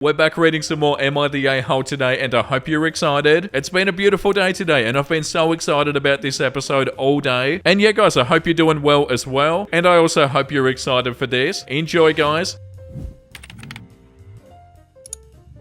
We're back reading some more Am I the A-hole today, and I hope you're excited. It's been a beautiful day today, and I've been so excited about this episode all day. And yeah, guys, I hope you're doing well as well. And I also hope you're excited for this. Enjoy, guys.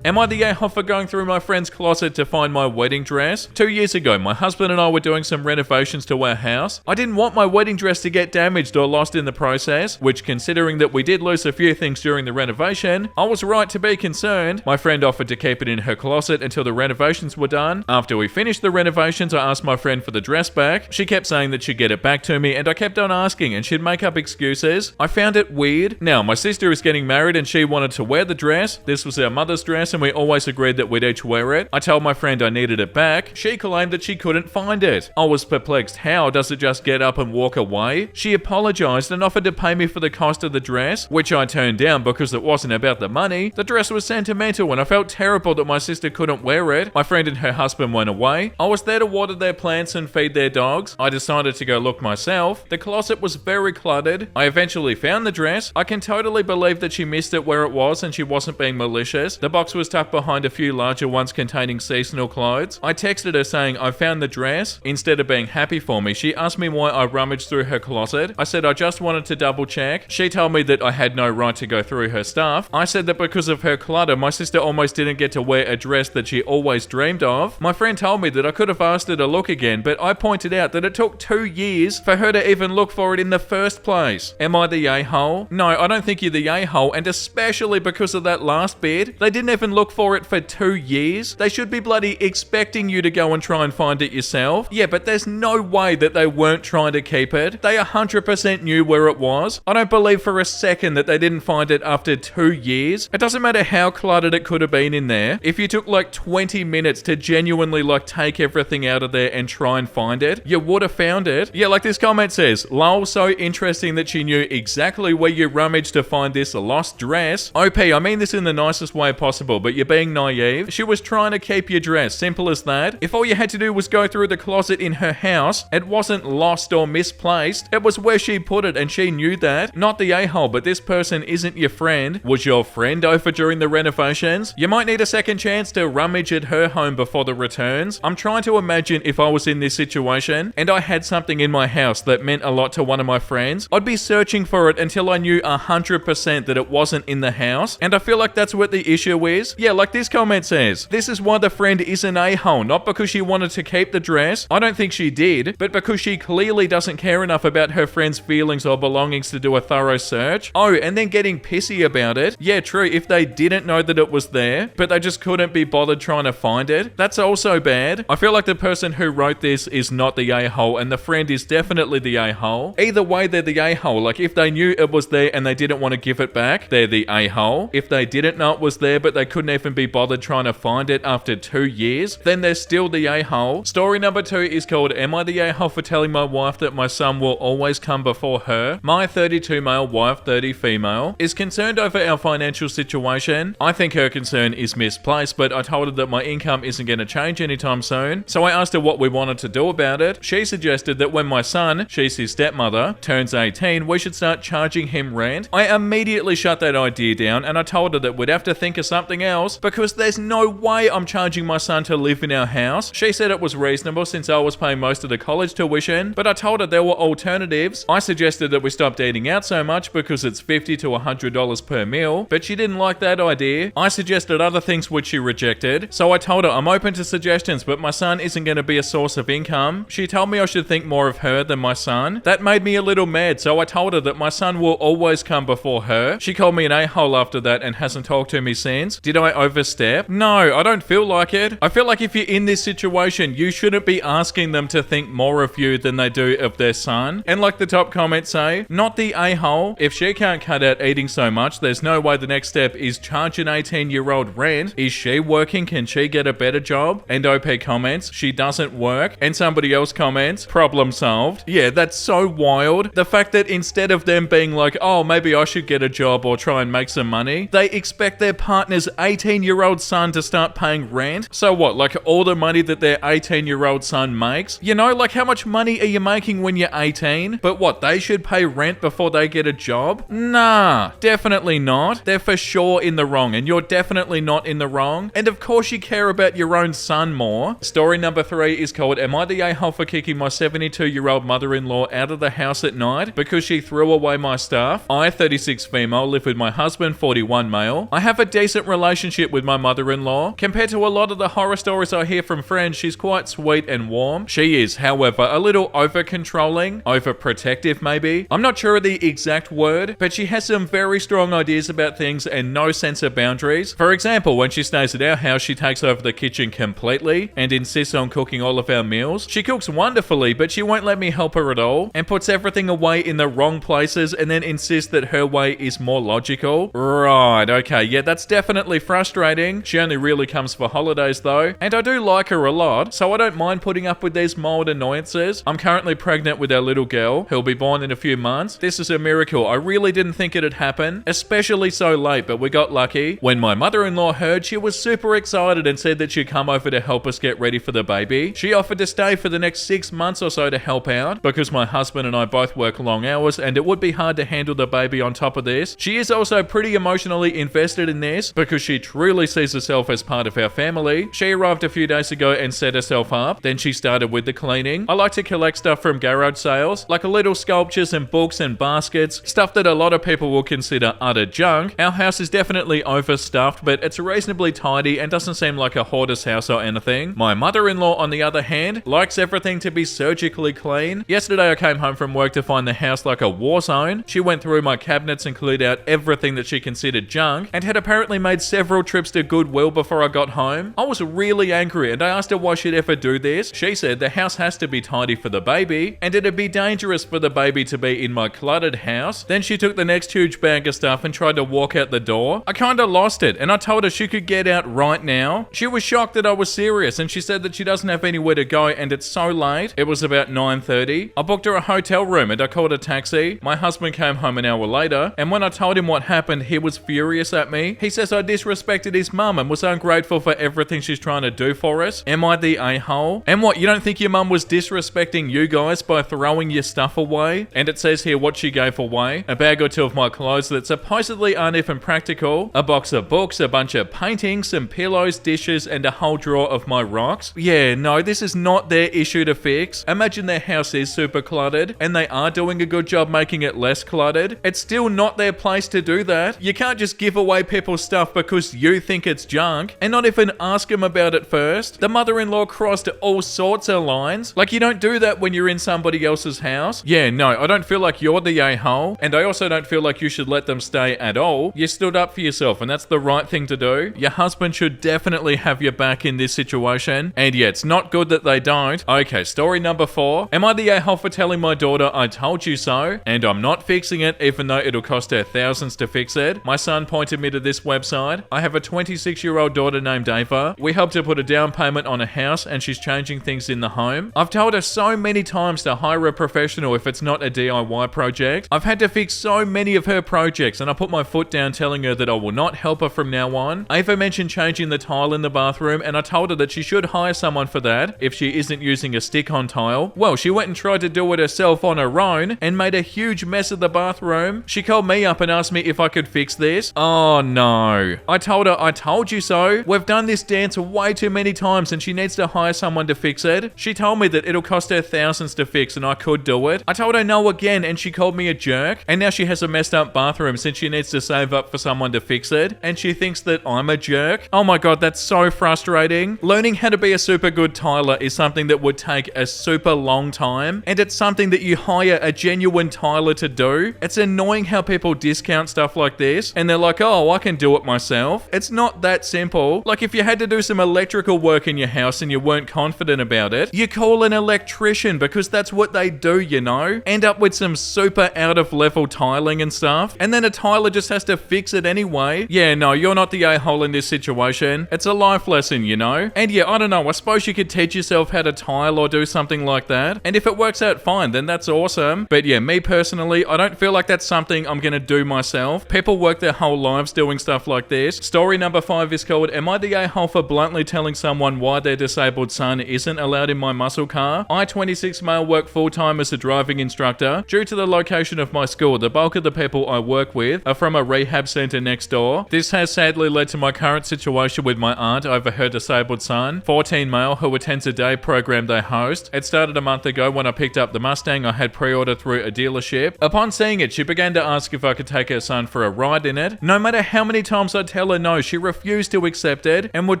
Am I the a-hole for going through my friend's closet to find my wedding dress? 2 years ago, my husband and I were doing some renovations to our house. I didn't want my wedding dress to get damaged or lost in the process, which, considering that we did lose a few things during the renovation, I was right to be concerned. My friend offered to keep it in her closet until the renovations were done. After we finished the renovations, I asked my friend for the dress back. She kept saying that she'd get it back to me, and I kept on asking, and she'd make up excuses. I found it weird. Now, my sister is getting married and she wanted to wear the dress. This was our mother's dress, and we always agreed that we'd each wear it. I told my friend I needed it back. She claimed that she couldn't find it. I was perplexed. How does it just get up and walk away? She apologized and offered to pay me for the cost of the dress, which I turned down because it wasn't about the money. The dress was sentimental and I felt terrible that my sister couldn't wear it. My friend and her husband went away. I was there to water their plants and feed their dogs. I decided to go look myself. The closet was very cluttered. I eventually found the dress. I can totally believe that she missed it where it was and she wasn't being malicious. The box was tucked behind a few larger ones containing seasonal clothes. I texted her saying I found the dress. Instead of being happy for me, she asked me why I rummaged through her closet. I said I just wanted to double check. She told me that I had no right to go through her stuff. I said that because of her clutter, my sister almost didn't get to wear a dress that she always dreamed of. My friend told me that I could have asked her to look again, but I pointed out that it took 2 years for her to even look for it in the first place. Am I the a-hole? No, I don't think you're the a-hole, and especially because of that last bit. They didn't even look for it for 2 years. They should be bloody expecting you to go and try and find it yourself. Yeah, but there's no way that they weren't trying to keep it. They 100% knew where it was. I don't believe for a second that they didn't find it after 2 years. It doesn't matter how cluttered it could have been in there. If you took like 20 minutes to genuinely like take everything out of there and try and find it, you would have found it. Yeah, like this comment says, lol, so interesting that she knew exactly where you rummaged to find this lost dress. OP, I mean this in the nicest way possible, but you're being naive. She was trying to keep your dress, simple as that. If all you had to do was go through the closet in her house, it wasn't lost or misplaced. It was where she put it and she knew that. Not the a-hole, but this person isn't your friend. Was your friend over during the renovations? You might need a second chance to rummage at her home before the returns. I'm trying to imagine if I was in this situation and I had something in my house that meant a lot to one of my friends. I'd be searching for it until I knew 100% that it wasn't in the house, and I feel like that's what the issue is. Yeah, like this comment says, this is why the friend is an a-hole, not because she wanted to keep the dress. I don't think she did, but because she clearly doesn't care enough about her friend's feelings or belongings to do a thorough search. Oh, and then getting pissy about it. Yeah, true, if they didn't know that it was there, but they just couldn't be bothered trying to find it, that's also bad. I feel like the person who wrote this is not the a-hole, and the friend is definitely the a-hole. Either way, they're the a-hole. Like, if they knew it was there and they didn't want to give it back, they're the a-hole. If they didn't know it was there, but they couldn't even be bothered trying to find it after 2 years, then they're still the a-hole. Story number 2 is called Am I the a-hole for telling my wife that my son will always come before her? My 32 male wife, 30 female, is concerned over our financial situation. I think her concern is misplaced, but I told her that my income isn't going to change anytime soon, so I asked her what we wanted to do about it. She suggested that when my son, she's his stepmother, turns 18, we should start charging him rent. I immediately shut that idea down, and I told her that we'd have to think of something else because there's no way I'm charging my son to live in our house. She said it was reasonable since I was paying most of the college tuition, but I told her there were alternatives. I suggested that we stopped eating out so much because it's $50 to $100 per meal, but she didn't like that idea. I suggested other things which she rejected, so I told her I'm open to suggestions, but my son isn't going to be a source of income. She told me I should think more of her than my son. That made me a little mad, so I told her that my son will always come before her. She called me an a-hole after that and hasn't talked to me since. Did I overstep? No, I don't feel like it. I feel like if you're in this situation, you shouldn't be asking them to think more of you than they do of their son. And like the top comments say, not the a-hole. If she can't cut out eating so much, there's no way the next step is charge an 18-year-old rent. Is she working? Can she get a better job? And OP comments, she doesn't work. And somebody else comments, problem solved. Yeah, that's so wild. The fact that instead of them being like, oh, maybe I should get a job or try and make some money, they expect their partner's 18-year-old son to start paying rent. So what, like all the money that their 18-year-old son makes? You know, like how much money are you making when you're 18? But what, they should pay rent before they get a job? Nah, definitely not. They're for sure in the wrong, and you're definitely not in the wrong. And of course you care about your own son more. Story number 3 is called, Am I the a-hole for kicking my 72-year-old mother-in-law out of the house at night because she threw away my stuff? I, 36 female, live with my husband, 41 male. I have a decent relationship with my mother-in-law. Compared to a lot of the horror stories I hear from friends, she's quite sweet and warm. She is, however, a little over-controlling, overprotective maybe. I'm not sure of the exact word, but she has some very strong ideas about things and no sense of boundaries. For example, when she stays at our house, she takes over the kitchen completely and insists on cooking all of our meals. She cooks wonderfully, but she won't let me help her at all and puts everything away in the wrong places and then insists that her way is more logical. Right, okay, yeah, that's definitely frustrating. She only really comes for holidays though, and I do like her a lot, so I don't mind putting up with these mild annoyances. I'm currently pregnant with our little girl, who'll be born in a few months. This is a miracle. I really didn't think it'd happen, especially so late, but we got lucky. When my mother-in-law heard, she was super excited and said that she'd come over to help us get ready for the baby. She offered to stay for the next 6 months or so to help out, because my husband and I both work long hours and it would be hard to handle the baby on top of this. She is also pretty emotionally invested in this because she truly sees herself as part of our family. She arrived a few days ago and set herself up. Then she started with the cleaning. I like to collect stuff from garage sales, like little sculptures and books and baskets, stuff that a lot of people will consider utter junk. Our house is definitely overstuffed, but it's reasonably tidy and doesn't seem like a hoarder's house or anything. My mother-in-law, on the other hand, likes everything to be surgically clean. Yesterday I came home from work to find the house like a war zone. She went through my cabinets and cleared out everything that she considered junk, and had apparently made several trips to Goodwill before I got home. I was really angry and I asked her why she'd ever do this. She said the house has to be tidy for the baby, and it'd be dangerous for the baby to be in my cluttered house. Then she took the next huge bag of stuff and tried to walk out the door. I kinda lost it, and I told her she could get out right now. She was shocked that I was serious, and she said that she doesn't have anywhere to go and it's so late. It was about 9:30. I booked her a hotel room and I called a taxi. My husband came home an hour later, and when I told him what happened, he was furious at me. He says I disrespected his mum and was ungrateful for everything she's trying to do for us. Am I the a-hole? And what, you don't think your mum was disrespecting you guys by throwing your stuff away? And it says here what she gave away: a bag or two of my clothes that supposedly aren't even practical, a box of books, a bunch of paintings, some pillows, dishes, and a whole drawer of my rocks. Yeah, no, this is not their issue to fix. Imagine their house is super cluttered and they are doing a good job making it less cluttered. It's still not their place to do that. You can't just give away people's stuff because you think it's junk and not even ask them about it first. The mother-in-law crossed all sorts of lines. Like, you don't do that when you're in somebody else's house. Yeah, no, I don't feel like you're the a-hole, and I also don't feel like you should let them stay at all. You stood up for yourself, and that's the right thing to do. Your husband should definitely have your back in this situation, and yeah, it's not good that they don't. Okay, story number 4. Am I the a-hole for telling my daughter I told you so, and I'm not fixing it even though it'll cost her thousands to fix it? My son pointed me to this website. I have a 26-year-old daughter named Ava. We helped her put a down payment on a house and she's changing things in the home. I've told her so many times to hire a professional if it's not a DIY project. I've had to fix so many of her projects and I put my foot down telling her that I will not help her from now on. Ava mentioned changing the tile in the bathroom and I told her that she should hire someone for that if she isn't using a stick-on tile. Well, she went and tried to do it herself on her own and made a huge mess of the bathroom. She called me up and asked me if I could fix this. Oh no. I told her I told you so. We've done this dance way too many times and she needs to hire someone to fix it. She told me that it'll cost her thousands to fix and I could do it. I told her no again and she called me a jerk, and now she has a messed up bathroom since she needs to save up for someone to fix it, and she thinks that I'm a jerk. Oh my god, that's so frustrating. Learning how to be a super good tiler is something that would take a super long time, and it's something that you hire a genuine tiler to do. It's annoying how people discount stuff like this and they're like, oh, I can do it myself. It's not that simple. Like, if you had to do some electrical work in your house and you weren't confident about it, you call an electrician because that's what they do, you know? End up with some super out of level tiling and stuff, and then a tiler just has to fix it anyway. Yeah, no, you're not the a-hole in this situation. It's a life lesson, you know? And yeah, I don't know, I suppose you could teach yourself how to tile or do something like that, and if it works out fine, then that's awesome. But yeah, me personally, I don't feel like that's something I'm gonna do myself. People work their whole lives doing stuff like this, this. Story number 5 is called, Am I the a-hole for bluntly telling someone why their disabled son isn't allowed in my muscle car? I, 26 male, work full-time as a driving instructor. Due to the location of my school, the bulk of the people I work with are from a rehab centre next door. This has sadly led to my current situation with my aunt over her disabled son, 14 male, who attends a day program they host. It started a month ago when I picked up the Mustang I had pre-ordered through a dealership. Upon seeing it, she began to ask if I could take her son for a ride in it. No matter how many times I'd tell her no, she refused to accept it and would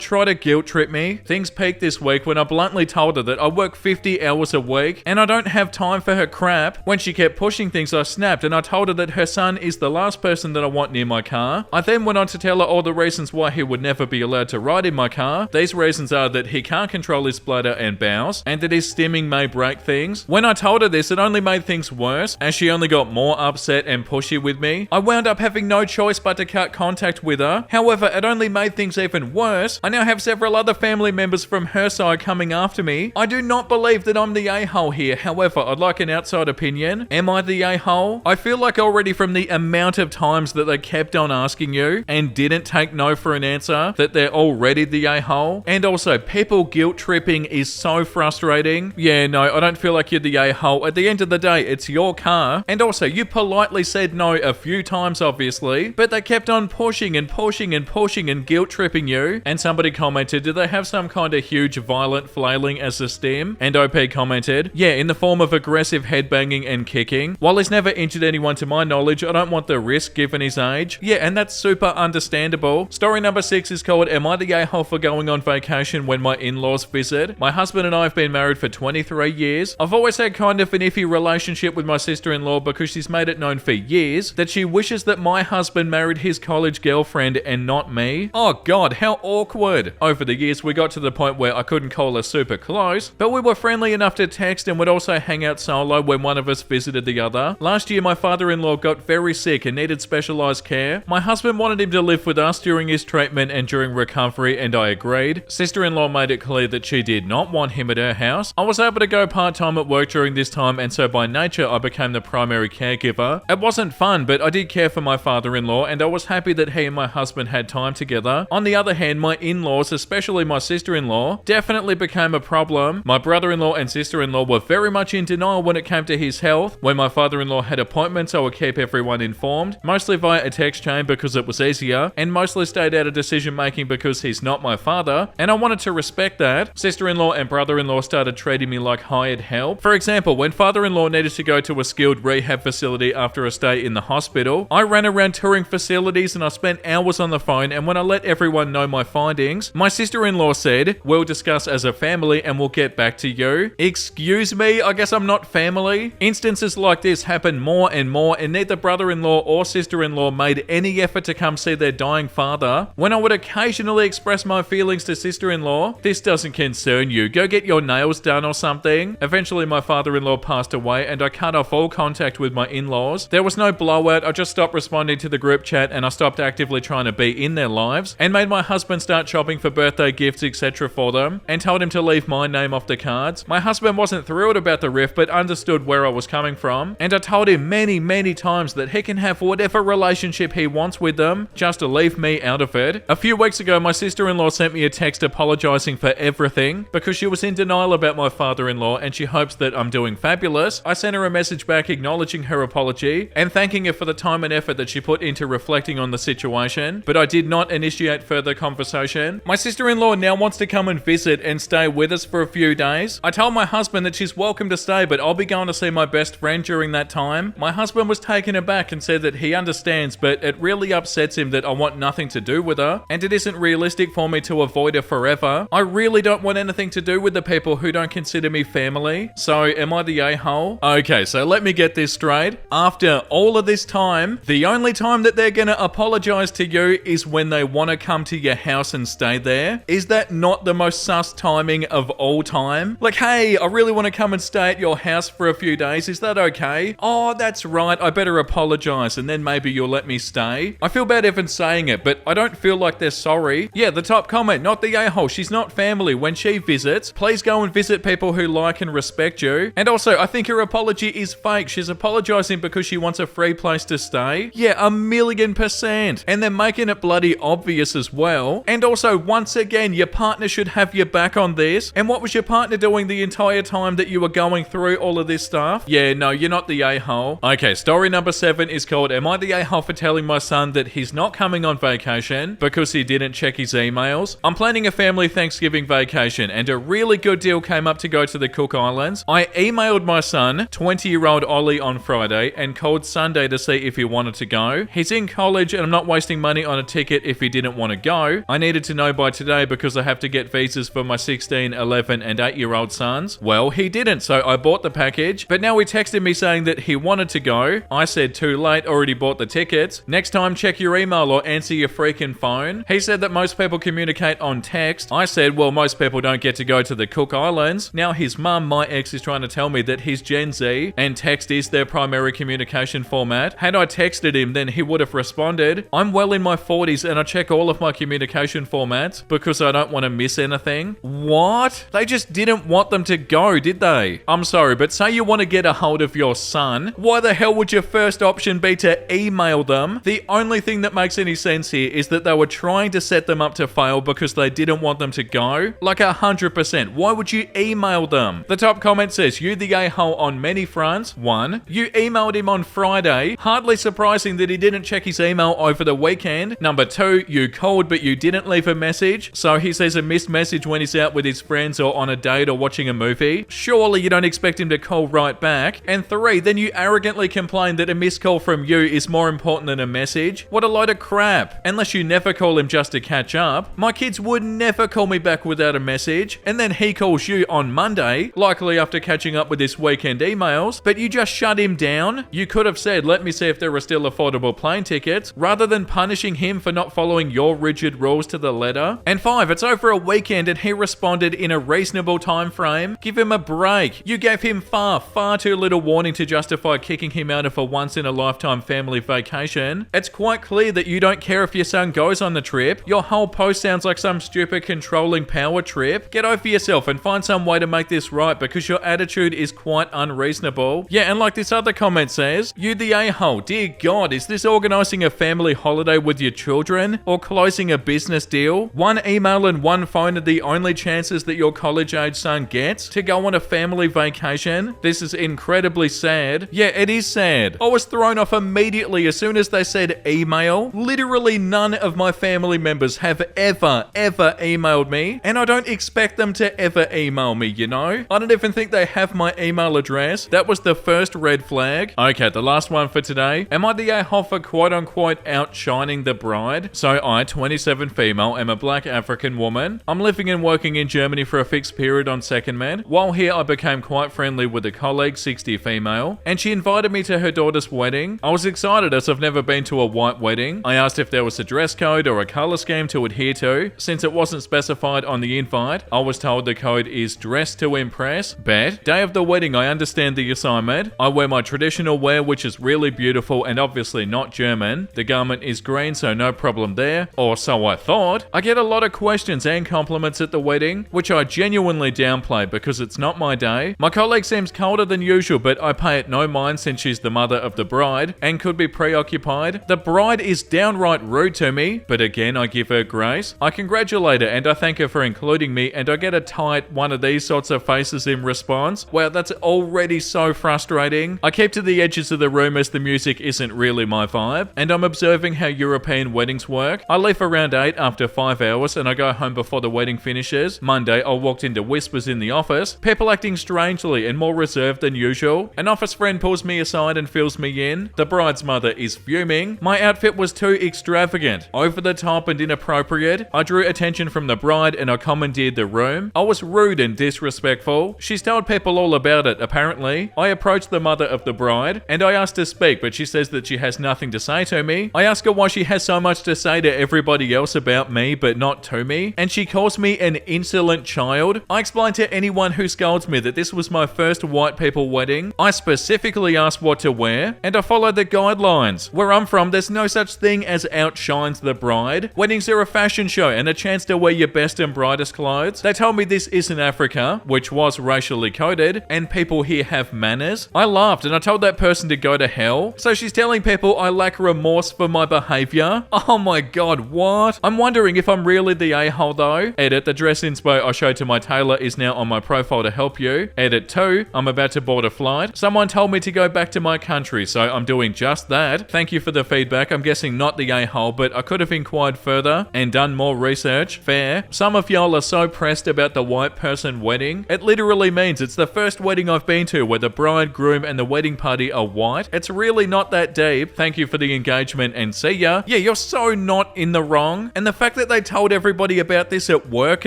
try to guilt trip me. Things peaked this week when I bluntly told her that I work 50 hours a week and I don't have time for her crap. When she kept pushing things, I snapped and I told her that her son is the last person that I want near my car. I then went on to tell her all the reasons why he would never be allowed to ride in my car. These reasons are that he can't control his bladder and bowels, and that his stimming may break things. When I told her this, it only made things worse, as she only got more upset and pushy with me. I wound up having no choice but to cut contact with her. However, it only made things even worse. I now have several other family members from her side coming after me. I do not believe that I'm the a-hole here. However, I'd like an outside opinion. Am I the a-hole? I feel like already from the amount of times that they kept on asking you and didn't take no for an answer, that they're already the a-hole. And also, people guilt tripping is so frustrating. Yeah, no, I don't feel like you're the a-hole. At the end of the day, it's your car. And also, you politely said no a few times, obviously, but they kept on pushing and pushing and pushing and guilt tripping you. And somebody commented, do they have some kind of huge violent flailing as a stim? And OP commented, yeah, in the form of aggressive headbanging and kicking. While he's never injured anyone to my knowledge, I don't want the risk given his age. Yeah, and that's super understandable. Story number 6 is called, Am I the a-hole for going on vacation when my in-laws visit? My husband and I have been married for 23 years. I've always had kind of an iffy relationship with my sister-in-law because she's made it known for years that she wishes that my husband married his college girlfriend and not me. Oh god, how awkward. Over the years, we got to the point where I couldn't call her super close, but we were friendly enough to text and would also hang out solo when one of us visited the other. Last year, my father-in-law got very sick and needed specialized care. My husband wanted him to live with us during his treatment and during recovery, and I agreed. Sister-in-law made it clear that she did not want him at her house. I was able to go part-time at work during this time, and so by nature, I became the primary caregiver. It wasn't fun, but I did care for my father-in-law, and I was happy that he and my husband had time together. On the other hand, my in-laws, especially my sister-in-law, definitely became a problem. My brother-in-law and sister-in-law were very much in denial when it came to his health. When my father-in-law had appointments, I would keep everyone informed, mostly via a text chain because it was easier, and mostly stayed out of decision-making because he's not my father, and I wanted to respect that. Sister-in-law and brother-in-law started treating me like hired help. For example, when father-in-law needed to go to a skilled rehab facility after a stay in the hospital, I ran around touring facilities and I spent hours on the phone, and when I let everyone know my findings, my sister-in-law said, we'll discuss as a family and we'll get back to you. Excuse me, I guess I'm not family? Instances like this happen more and more, and neither brother-in-law or sister-in-law made any effort to come see their dying father. When I would occasionally express my feelings to sister-in-law, this doesn't concern you, go get your nails done or something. Eventually my father-in-law passed away and I cut off all contact with my in-laws. There was no blowout, I just stopped responding to the group chat and I stopped actively trying to be in their lives, and made my husband start shopping for birthday gifts etc. for them, and told him to leave my name off the cards. My husband wasn't thrilled about the rift but understood where I was coming from, and I told him many times that he can have whatever relationship he wants with them, just to leave me out of it. A few weeks ago, my sister-in-law sent me a text apologizing for everything because she was in denial about my father-in-law and she hopes that I'm doing fabulous. I sent her a message back acknowledging her apology and thanking her for the time and effort that she put into reflecting on the situation, but I did not initiate further conversation. My sister-in-law now wants to come and visit and stay with us for a few days. I told my husband that she's welcome to stay, but I'll be going to see my best friend during that time. My husband was taken aback and said that he understands, but it really upsets him that I want nothing to do with her, and it isn't realistic for me to avoid her forever. I really don't want anything to do with the people who don't consider me family. So, am I the a-hole? Okay, so let me get this straight. After all of this time, the only time that they're gonna apologize to you is when they want to come to your house and stay there? Is that not the most sus timing of all time? Like, hey, I really want to come and stay at your house for a few days, is that okay? Oh, that's right, I better apologize and then maybe you'll let me stay. I feel bad even saying it, but I don't feel like they're sorry. Yeah, the top comment, not the a-hole, she's not family. When she visits, please go and visit people who like and respect you. And also, I think her apology is fake. She's apologizing because she wants a free place to stay. Yeah, 1,000,000%. And then making making it bloody obvious as well. And also, once again, your partner should have your back on this. And what was your partner doing the entire time that you were going through all of this stuff? Yeah, no, you're not the a-hole. Okay, story number 7 is called, Am I the a-hole for telling my son that he's not coming on vacation because he didn't check his emails? I'm planning a family Thanksgiving vacation and a really good deal came up to go to the Cook Islands. I emailed my son, 20-year-old Ollie, on Friday and called Sunday to see if he wanted to go. He's in college and I'm not wasting money on a ticket if he didn't want to go. I needed to know by today because I have to get visas for my 16, 11 and 8-year-old sons. Well, he didn't, so I bought the package, but now he texted me saying that he wanted to go. I said too late, already bought the tickets. Next time check your email or answer your freaking phone. He said that most people communicate on text. I said, well, most people don't get to go to the Cook Islands. Now his mum, my ex, is trying to tell me that he's Gen Z and text is their primary communication format. Had I texted him, then he would have responded. I'm well in my 40s and I check all of my communication formats because I don't want to miss anything. What? They just didn't want them to go, did they? I'm sorry, but say you want to get a hold of your son, why the hell would your first option be to email them? The only thing that makes any sense here is that they were trying to set them up to fail because they didn't want them to go. Like 100%. Why would you email them? The top comment says, you the a-hole on many fronts. 1. You emailed him on Friday. Hardly surprising that he didn't check his email over the weekend. Number 2, you called but you didn't leave a message. So he says a missed message when he's out with his friends or on a date or watching a movie. Surely you don't expect him to call right back. And 3, then you arrogantly complain that a missed call from you is more important than a message. What a load of crap. Unless you never call him just to catch up. My kids would never call me back without a message. And then he calls you on Monday, likely after catching up with his weekend emails, but you just shut him down. You could have said, let me see if there are still affordable plane tickets, rather than punishing him for not following your rigid rules to the letter. And 5, it's over a weekend and he responded in a reasonable time frame. Give him a break. You gave him far too little warning to justify kicking him out of a once-in-a-lifetime family vacation. It's quite clear that you don't care if your son goes on the trip. Your whole post sounds like some stupid controlling power trip. Get over yourself and find some way to make this right because your attitude is quite unreasonable. Yeah, and like this other comment says, you the a-hole, dear God, is this organising a family holiday with your children or closing a business deal? One email and one phone are the only chances that your college-age son gets to go on a family vacation? This is incredibly sad. Yeah, it is sad. I was thrown off immediately as soon as they said email. Literally none of my family members have ever emailed me, and I don't expect them to ever email me, you know? I don't even think they have my email address. That was the first red flag. Okay, the last one for today. Am I the a-hole for quote-unquote outshining the bride? So I, 27 female, am a black African woman. I'm living and working in Germany for a fixed period on secondment. While here, I became quite friendly with a colleague, 60 female, and she invited me to her daughter's wedding. I was excited as I've never been to a white wedding. I asked if there was a dress code or a colour scheme to adhere to. Since it wasn't specified on the invite, I was told the code is dress to impress. Bet. Day of the wedding, I understand the assignment. I wear my traditional wear, which is really beautiful and obviously not German. The garment is green, so no problem there. Or so I thought. I get a lot of questions and compliments at the wedding, which I genuinely downplay because it's not my day. My colleague seems colder than usual, but I pay it no mind since she's the mother of the bride and could be preoccupied. The bride is downright rude to me, but again, I give her grace. I congratulate her and I thank her for including me, and I get a tight one of these sorts of faces in response. Wow, that's already so frustrating. I keep to the edges of the room as the music isn't really my vibe, and I'm observing how European weddings work. I leave around 8 after 5 hours and I go home before the wedding finishes. Monday, I walked into whispers in the office, people acting strangely and more reserved than usual. An office friend pulls me aside and fills me in. The bride's mother is fuming. My outfit was too extravagant, over the top and inappropriate. I drew attention from the bride and I commandeered the room. I was rude and disrespectful. She's told people all about it, apparently. I approached the mother of the bride and I asked to speak, but she says that she has nothing to say to me. I ask her why she has so much to say to everybody else about me, but not to me, and she calls me an insolent child. I explained to anyone who scolds me that this was my first white people wedding. I specifically asked what to wear, and I followed the guidelines. Where I'm from, there's no such thing as outshines the bride. Weddings are a fashion show and a chance to wear your best and brightest clothes. They told me this isn't Africa, which was racially coded, and people here have manners. I laughed and I told that person to go to hell. So she's telling people I lack remorse for my behavior. ya? Oh my god, what? I'm wondering if I'm really the a-hole though. Edit, the dress inspo I showed to my tailor is now on my profile to help you. Edit 2, I'm about to board a flight. Someone told me to go back to my country, so I'm doing just that. Thank you for the feedback. I'm guessing not the a-hole, but I could have inquired further and done more research. Fair. Some of y'all are so pressed about the white person wedding. It literally means it's the first wedding I've been to where the bride, groom, and the wedding party are white. It's really not that deep. Thank you for the engagement and see ya. Yeah, you're so not in the wrong. And the fact that they told everybody about this at work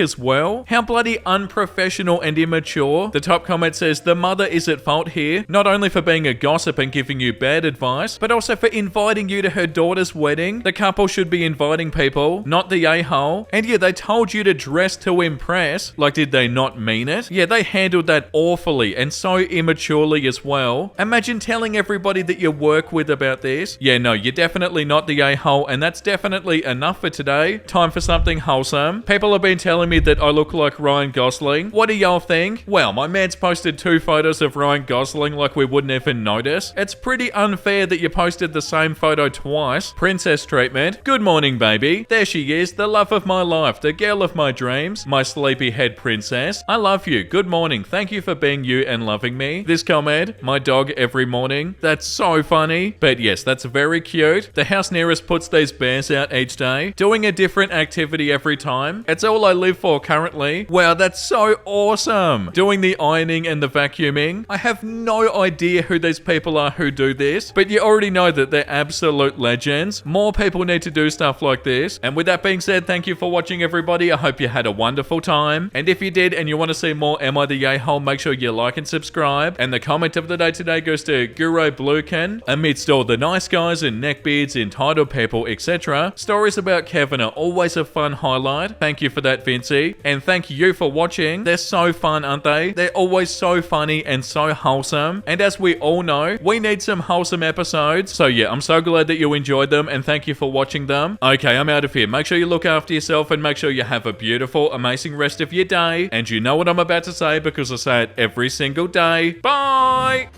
as well. How bloody unprofessional and immature. The top comment says, the mother is at fault here, not only for being a gossip and giving you bad advice, but also for inviting you to her daughter's wedding. The couple should be inviting people, not the a-hole. And yeah, they told you to dress to impress. Like, did they not mean it? Yeah, they handled that awfully and so immaturely as well. Imagine telling everybody that you work with about this. Yeah, no, you're definitely not the a-hole, and that's definitely enough for today. Time for something wholesome. People have been telling me that I look like Ryan Gosling. What do y'all think? Well, my man's posted 2 photos of Ryan Gosling like we wouldn't even notice. It's pretty unfair that you posted the same photo twice. Princess treatment. Good morning, baby. There she is, the love of my life, the girl of my dreams, my sleepyhead princess. I love you. Good morning. Thank you for being you and loving me. This comment, my dog every morning. That's so funny. But yes, that's very cute. The house nearest puts these bears out each day, doing a different activity every time. It's all I live for currently. Wow, that's so awesome. Doing the ironing and the vacuuming. I have no idea who these people are who do this, but you already know that they're absolute legends. More people need to do stuff like this. And with that being said, thank you for watching, everybody. I hope you had a wonderful time. And if you did and you want to see more Am I the A-hole, make sure you like and subscribe. And the comment of the day today goes to Guru Bluekin. Amidst all the nice guys and neckbeards, entitled people, etc., stories about Kevin are always a fun highlight. Thank you for that, Vincey. And thank you for watching. They're so fun, aren't they? They're always so funny and so wholesome. And as we all know, we need some wholesome episodes. So yeah, I'm so glad that you enjoyed them and thank you for watching them. Okay, I'm out of here. Make sure you look after yourself and make sure you have a beautiful, amazing rest of your day. And you know what I'm about to say because I say it every single day. Bye!